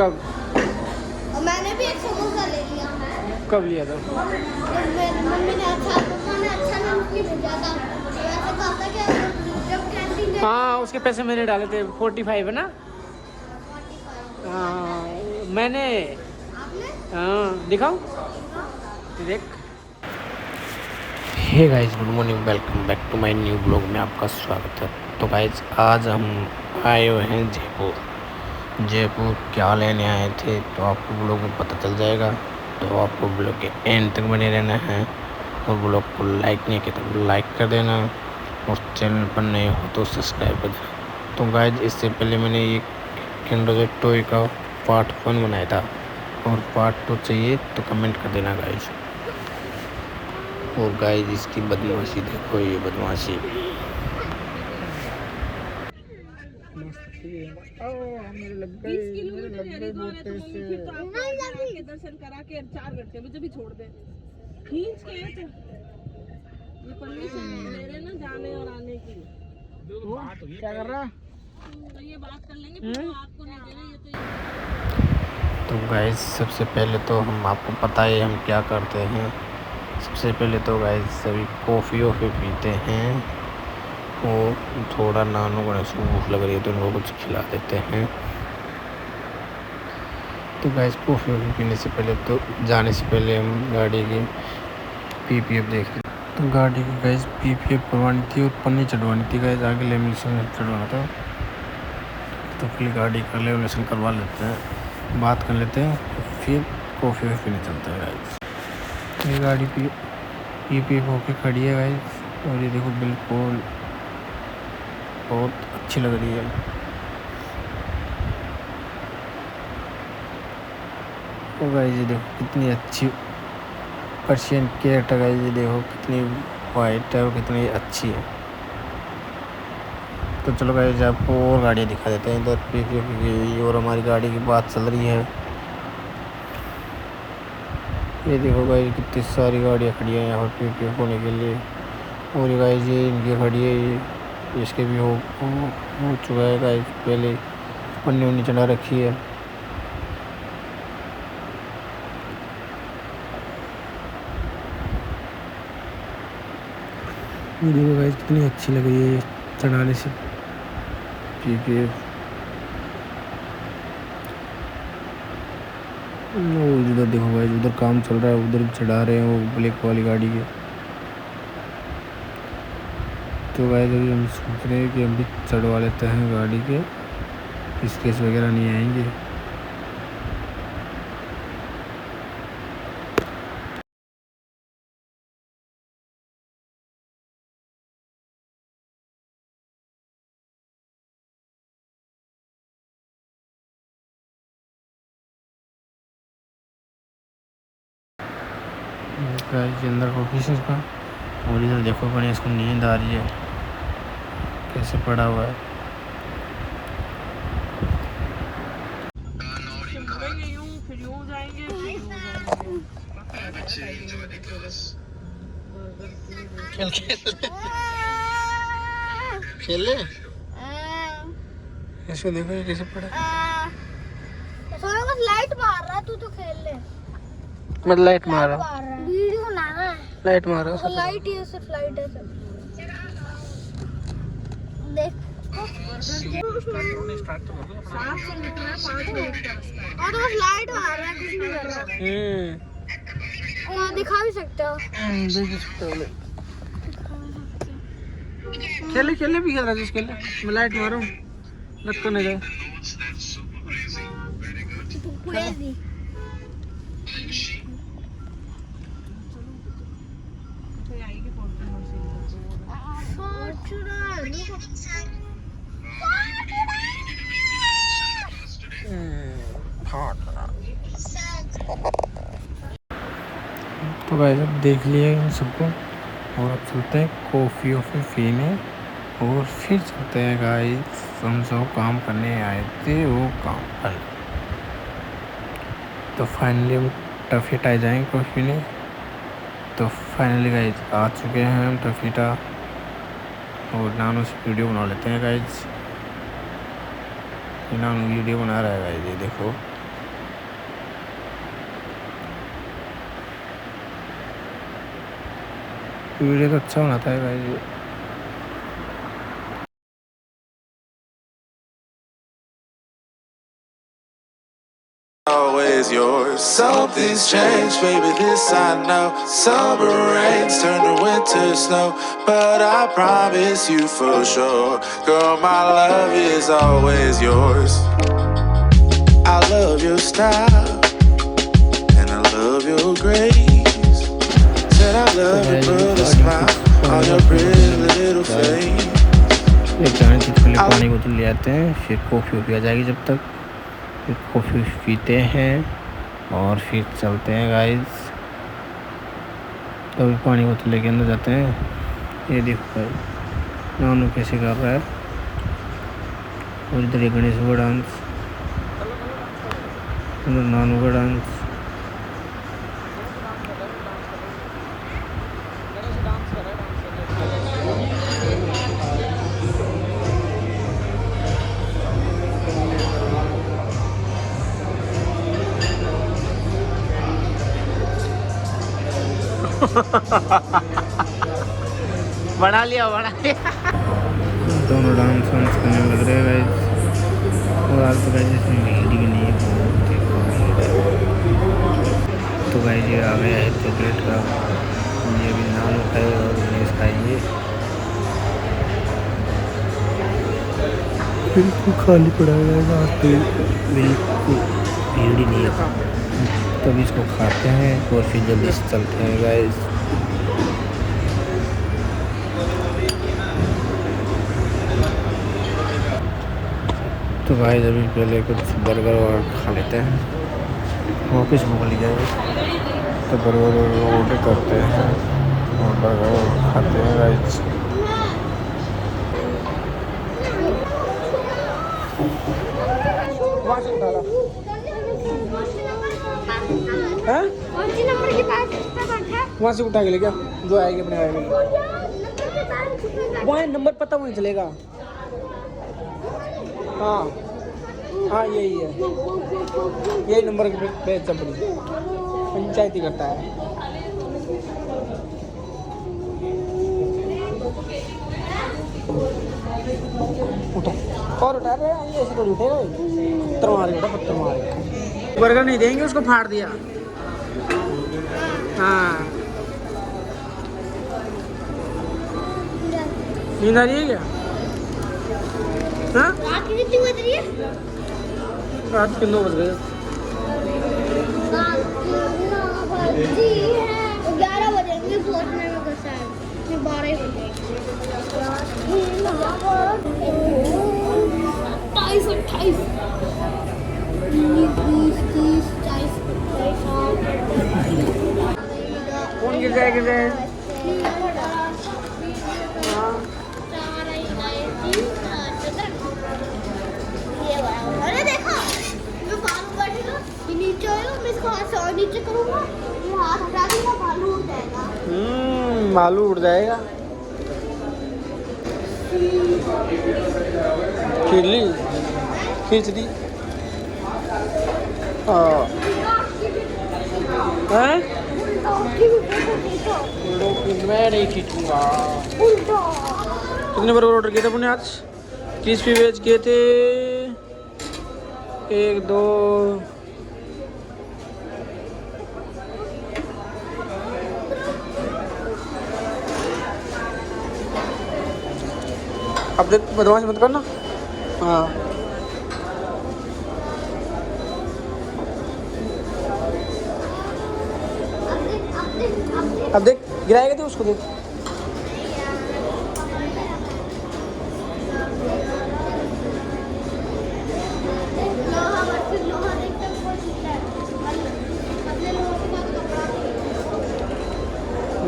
कब? और मैंने भी एक समोसा ले लिया है। कब लिया था? मम्मी ने अच्छा नमकीन भेजा था। वैसे कहा था कि जब कैंटीन गए हाँ, उसके पैसे मैंने डाले थे 45 है ना। हाँ मैंने। आपने हाँ दिखाओ देख। Hey guys, good morning, welcome back to my new blog में आपका स्वागत है। तो गाइस आज हम आए हुए हैं जयपुर क्या लेने आए थे तो आपको ब्लॉग में पता चल जाएगा। तो आपको ब्लॉग के एंड तक बने रहना है और ब्लॉग को लाइक नहीं किया तो लाइक कर देना और चैनल पर नए हो तो सब्सक्राइब कर देना। तो गाइस इससे पहले मैंने एक किंडर जॉय टॉय का पार्ट 1 बनाया था और पार्ट 2 चाहिए तो कमेंट कर देना गाइस। और गाइस इसकी बदमाशी देखो, ये बदमाशी। दर्शन करा के 4 घंटे में जब भी छोड़ दे खींच के ये परमिशन ले रहे ना जाने और आने की। क्या कर रहा? तो ये बात कर लेंगे फिर आपको नहीं दे रहे ये तो। तो गाइस सबसे पहले तो हम आपको पता है हम क्या करते हैं। सबसे पहले तो गाइस सभी कॉफ़ी वॉफ़ी पीते हैं और थोड़ा नानों को भूख लग रही है तो उनको कुछ खिला देते हैं। तो गाइस कॉफ़ी वॉफ़ी पीने से पहले तो जाने से पहले हम गाड़ी की पीपीएफ देख रहे। तो गाड़ी की गाइस पीपीएफ करवानी थी और पन्नी चढ़वानी थी गाइस, आगे लेमिनेशन चढ़वाना था। तो फिर गाड़ी का लेमिनेशन करवा लेते हैं, बात कर लेते हैं फिर कॉफ़ी वॉफ़ी पीने चलते हैं गाइस। ये गाड़ी पीपीएफ होके खड़ी है गाइस और ये देखो बिल्कुल बहुत अच्छी लग रही है। ओ गाइस ये देखो कितनी अच्छी पर्शियन कैट है गाइस, ये देखो कितनी वाइट है और कितनी अच्छी है। तो चलो गाइस आपको और गाड़ियाँ दिखा देते हैं। इधर पीपीएफ की और हमारी गाड़ी की बात चल रही है। ये देखो गाइस कितनी सारी गाड़ियाँ खड़ी हैं यहाँ पर पीपीएफ होने के लिए। और गाइस ये इनकी खड़ी है, ये इसके भी हो चुका है गाइस, पहले पन्नी उन्नी चढ़ा रखी है। ये देखो गाइस कितनी अच्छी लग रही है ये चढ़ाने से पीपीएफ। उधर देखो गाइस उधर काम चल रहा है, उधर चढ़ा रहे हैं वो ब्लैक वाली गाड़ी के। तो गाइस अभी हम सोच रहे हैं कि हम भी चढ़वा लेते हैं गाड़ी के, स्केच वगैरह नहीं आएंगे। गाइस अंदर ऑफिस है इसका और इधर देखो गणेश को नींद आ रही है कैसे पड़ा हुआ है। फिर यूं जाएंगे खेले इसको देखो ये कैसे पड़ा। बस लाइट मार रहा, तू तो खेल ले। मैं लाइट मार रहा, वीडियो बनाना है। लाइट मार रहा तो लाइट ही है, सिर्फ लाइट है सब। देख और तो बस लाइट मार रहा है, कुछ नहीं कर रहा। दिखा भी सकते हो। खेले खेले भी खेल रहा है, खेले मैं लाइट मारूं लग तो नहीं जाए। तो गाइस अब देख लिए इन सबको और अब चलते हैं कॉफ़ी वॉफ़ी पीने और फिर चलते हैं गाइस हम सब काम करने आए थे वो काम पर। तो फाइनली हम टफीटा जाएंगे कॉफ़ी पीने। तो फाइनली गाइस आ चुके हैं हम टफीटा और नानू से वीडियो बना लेते हैं गाइस। नानू वीडियो बना रहा है गाइस, ये देखो वीडियो तो अच्छा होना था भाई। Always yours. Something's changed, baby, this I know. Summer rains turn to winter snow, but I promise you for sure, girl, my love is always yours. I love your style, and I love your grace. Said I love you, put a smile on your pretty little face. पानी बोतल ले आते हैं, फिर coffee आ जाएगी। जब तक फिर कॉफ़ी पीते हैं और फिर चलते हैं गाइस। तो अभी पानी बोतल लेके अंदर जाते हैं। ये देखो भाई नानू कैसे कर रहा है। और इधर ये गणेश का डांस, उधर नानू का डांस। बना लिया दोनों डांस करने लग रहे हैं गाइस। और आज तो गाइस इसमें भीड़ भी नहीं है, तो गाइस ये आ गया है चॉकलेट का। ये भी नानू खाए और गणेश खाइए। बिल्कुल खाली पड़ा है आज तो, बिल्कुल भीड़ ही नहीं है। तब इसको खाते हैं और फिर जल्दी से चलते हैं गाइस। तो गाइस अभी पहले कुछ बर्गर और खा लेते हैं, वापस भूख लग जाएगी। तो बर्गर ऑर्डर करते हैं और बर्गर खाते हैं गाइस। वहाँ से उठा के ले क्या जो आएगी अपने आएगी, वहाँ नंबर पता वहीं चलेगा। हाँ हाँ यही है, यही नंबर पे चपड़ी पंचायत ही करता है। उठो और उठा रहे हैं, ऐसे तो उठेगा। पत्थर मारे बेटा, पत्थर मारे। बर्गर नहीं देंगे उसको, फाड़ दिया। हाँ नींद आ रही है क्या? हाँ रात की कितनी बज रही है? रात के 9 बज गए। 11 बजेंगे पहुंचने में तो शायद 12 बजे। 28 28 कौन गिर जाए अरे देखो मैं बालू बैठेगा, ये नीचे आएगा, मैं इसको हाथ से और नीचे करूंगा, ये हाथ हटा दूंगा, बालू उठ जाएगा। बालू उड़ जाएगा। खींच दी। मैं नहीं खींचूंगा। कितने बर्गर ऑर्डर किए थे अपने आज? क्रिस्पी वेज किए थे 1 2 अब देख, बदमाश मत करना। हाँ अब देख गिराएगा तो उसको देख।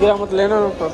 गिरा मत लेना ऊपर।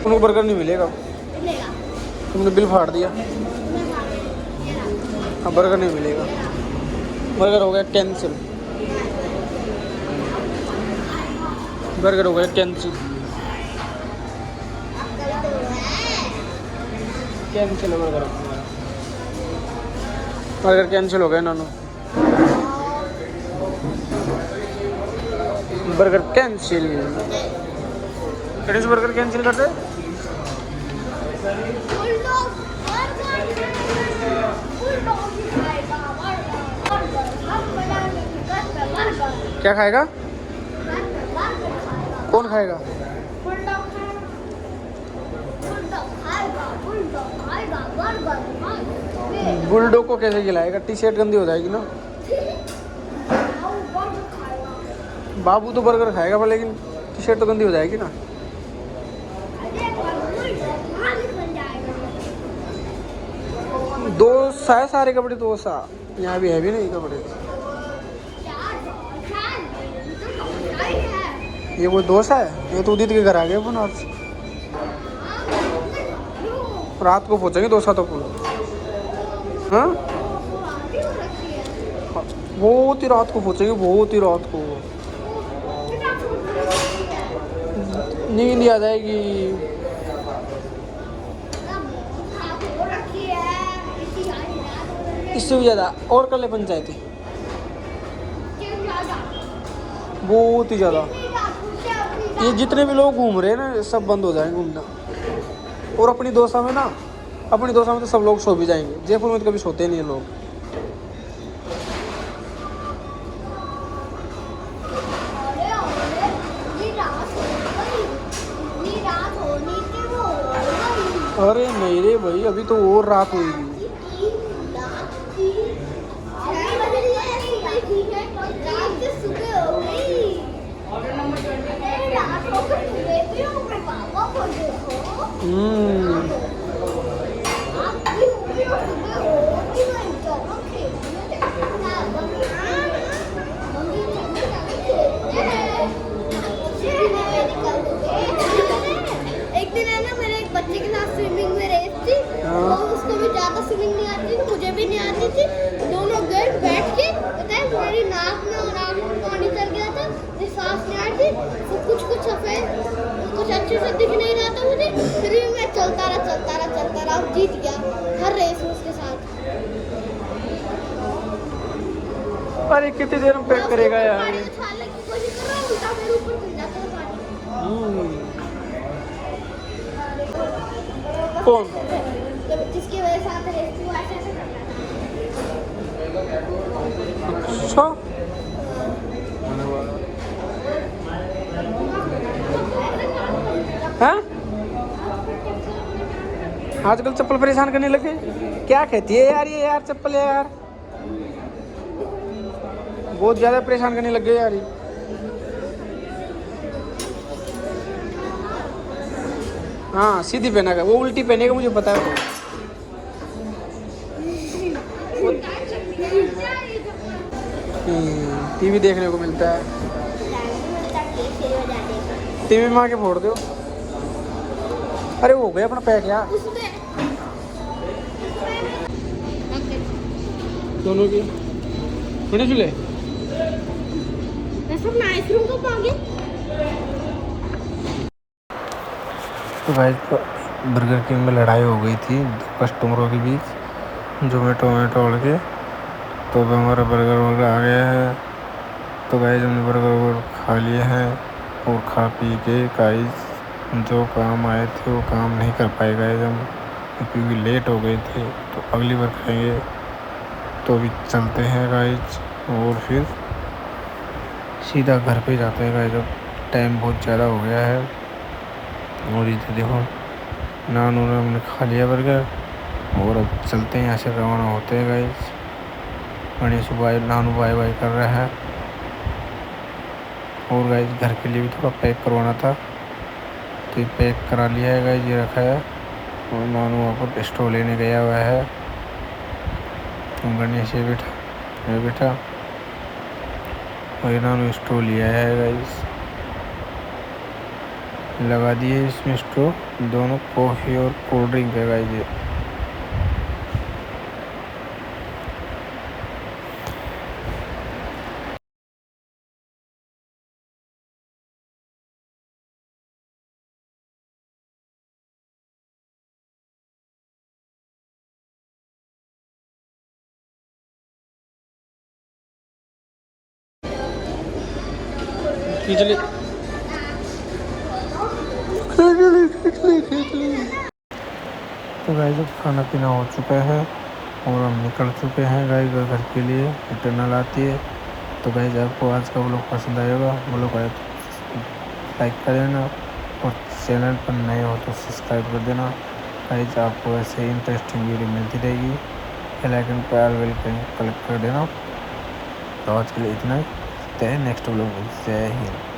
उनको बर्गर नहीं मिलेगा, तुमने बिल फाड़ दिया। हाँ बर्गर नहीं मिलेगा, बर्गर हो गया कैंसिल, बर्गर हो गया कैंसिल। कैंसिल हो बर्गर बर्गर कैंसिल हो गया Nanu burger cancel Ganesh burger cancel कर दे बुलडॉग बर्गर बुलडॉग ही खाएगा बर्गर हम बनाएंगे घर पे बर्गर क्या खाएगा बर्गर खाएगा कौन खाएगा बुलडॉग खाएगा बुलडॉग खाएगा बर्गर खाएगा बुलडॉग को कैसे खिलाएगा टी शर्ट गंदी हो जाएगी ना बर्गर खाएगा बाबू तो बर्गर खाएगा पर लेकिन टी शर्ट तो गंदी हो जाएगी ना अरे बुलडॉग मालिक बन जाएगा दोस्त है सारे कपड़े दोस्त आ यहाँ भी है भी नहीं कपड़े ये कोई दोस्त है ये तो उदित के घर आ गए अपन आज रात को पहुंचेंगे दोस्त तो पुल हाँ बहुत ही रात को पहुंचेंगे बहुत ही रात को नींद आ जाएगी इससे भी ज़्यादा और कर ले पंचायती बहुत ही ज़्यादा ये जितने भी लोग घूम रहे हैं ना सब बंद हो जाएंगे घूमना और अपनी दोसा में तो सब लोग सो भी जाएंगे जयपुर में तो कभी सोते नहीं है लोग अरे नहीं रे भाई अभी तो और रात होगी एक दिन है ना मेरे एक बच्चे के साथ स्विमिंग में रेस थी और उसको भी ज्यादा स्विमिंग नहीं आती थी मुझे भी नहीं आती थी दोनों गए बैठ के पता है मेरी नाक में और आँख में पानी चल गया था मुझे सांस नहीं आ रही थी तो कुछ सफेद कुछ अच्छे से दिख नहीं रहा था मुझे फिर भी मैं चलता रहा और जीत गया हर रेस में उसके साथ अरे कितनी देर में पैक करेगा यार पानी उछालने की कोशिश कर रहा हूँ उल्टा मेरे ऊपर गिर जाता है पानी कौन जिसकी वजह से आप रेस को ऐसे अच्छा हाँ आजकल चप्पल परेशान करने लगे क्या कहती है यार ये यार चप्पल है यार बहुत ज़्यादा परेशान करने लग गए यार ये हाँ सीधी पहना वो उल्टी पहनेगा मुझे पता है टीवी देखने को मिलता है टीवी में आके फोड़ दो अरे हो गया अपना पैक यार दोनों की मैंने चूल्हे आइसक्रीम को पाओगे तो भाई बर्गर किंग में लड़ाई हो गई थी कस्टमरों के बीच जोमेटो ऑर्डर के तो अब हमारा बर्गर वर्गर आ गया है तो गाइस हमने बर्गर वर्गर खा लिए हैं और खा पी के गाइस जो काम आए थे वो काम नहीं कर पाए गाइस हम क्योंकि लेट हो गए थे तो अगली बार खाएंगे तो अभी चलते हैं गाइस और फिर सीधा घर पे जाते हैं गाइस अब टाइम बहुत ज़्यादा हो गया है और इधर देखो नान उन्होंने हमने खा लिया बर्गर और अब चलते हैं यहाँ से रवाना होते हैं गाइस गणेश भाई नानू बाय कर रहा है और गाइस घर के लिए भी थोड़ा पैक करवाना था तो ये पैक करा लिया है गाइस ये रखा है और नानू वहाँ पर स्टोव लेने गया हुआ है गणेश ये बेटा और ये नानू स्टोव लिया है गाइस लगा दिए इसमें स्टोव दोनों कॉफ़ी और कोल्ड ड्रिंक है गाइस ये खींच ले। तो गाइस अब खाना पीना हो चुका है और हम निकल चुके हैं गाइस घर के लिए। रिटर्नल आती है। तो गाइस आपको आज का व्लॉग पसंद आएगा, व्लॉग आए तो लाइक कर देना और चैनल पर नए हो तो सब्सक्राइब कर देना। गाइस आपको ऐसे इंटरेस्टिंग वीडियो मिलती रहेगी। बेल आइकन पर ऑल वेलकम क्लिक कर देना। तो आज के लिए इतना ही। नेक्स्ट व्लॉग में जय हिंद।